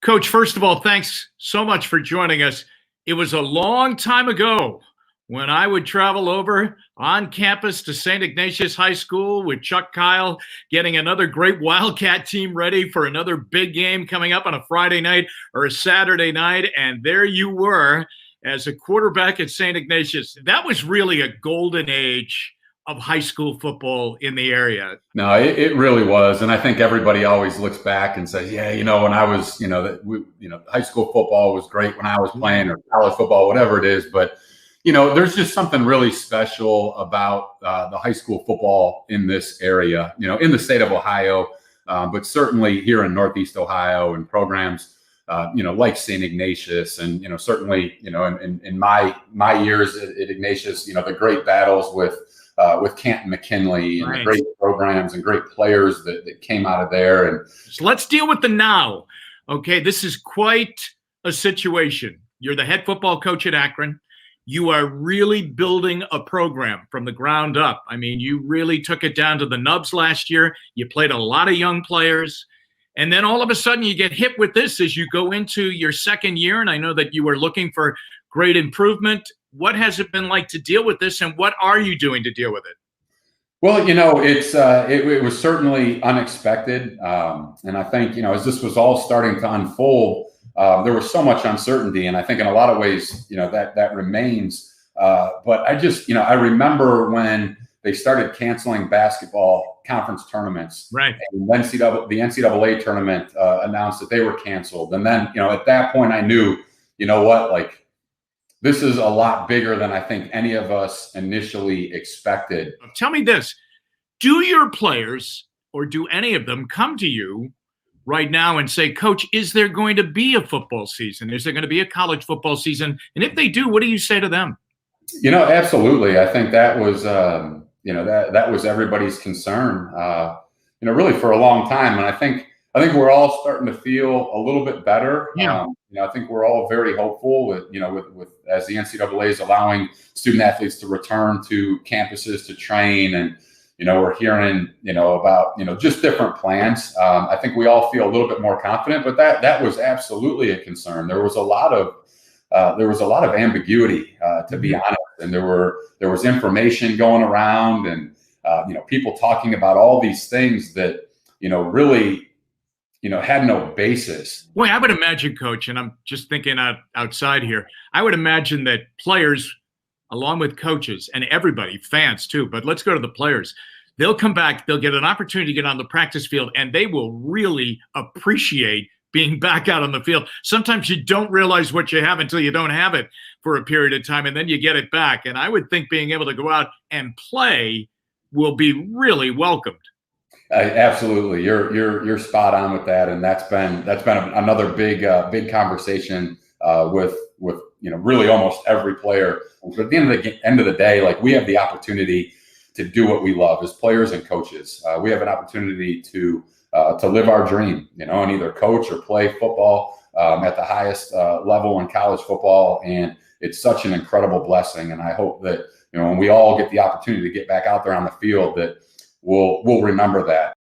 Coach, first of all, thanks so much for joining us. It was a long time ago when I would travel over on campus to St. Ignatius High School with Chuck Kyle, getting another great Wildcat team ready for another big game coming up on a Friday night or a Saturday night. And there you were as a quarterback at St. Ignatius. That was really a golden age of high school football in the area. No, it really was. And I think everybody always looks back and says, yeah, when I was, high school football was great when I was playing, or college football, whatever it is. But, there's just something really special about the high school football in this area, in the state of Ohio, but certainly here in Northeast Ohio, and programs, like St. Ignatius, and, certainly, in my years at Ignatius, the great battles with Canton McKinley, and the great programs and great players that came out of there. And so let's deal with the now. Okay, this is quite a situation. You're the head football coach at Akron. You are really building a program from the ground up. I mean, you really took it down to the nubs last year. You played a lot of young players. And then all of a sudden you get hit with this as you go into your second year. And I know that you were looking for great improvement. What has it been like to deal with this, and what are you doing to deal with it? Well, it was certainly unexpected. And I think, as this was all starting to unfold, there was so much uncertainty. And I think in a lot of ways, that remains. But I remember when they started canceling basketball conference tournaments. Right. And the NCAA tournament announced that they were canceled. And then, at that point I knew, this is a lot bigger than I think any of us initially expected. Tell me this. Do your players, or do any of them, come to you right now and say, Coach, is there going to be a football season? Is there going to be a college football season? And if they do, what do you say to them? Absolutely. I think that was, that was everybody's concern, really for a long time. And I think we're all starting to feel a little bit better. Yeah. I think we're all very hopeful with as the NCAA is allowing student athletes to return to campuses to train, and we're hearing about just different plans. I think we all feel a little bit more confident, but that was absolutely a concern. There was a lot of ambiguity, to be honest, and there was information going around, and people talking about all these things that really had no basis. Boy, I would imagine, Coach, and I'm just thinking outside here, I would imagine that players, along with coaches and everybody, fans too, but let's go to the players. They'll come back, they'll get an opportunity to get on the practice field, and they will really appreciate being back out on the field. Sometimes you don't realize what you have until you don't have it for a period of time, and then you get it back. And I would think being able to go out and play will be really welcomed. Absolutely, you're spot on with that, and that's been another big conversation with really almost every player. But at the end of the day, we have the opportunity to do what we love as players and coaches. We have an opportunity to live our dream, and either coach or play football at the highest level in college football, and it's such an incredible blessing. And I hope that when we all get the opportunity to get back out there on the field, that we'll remember that.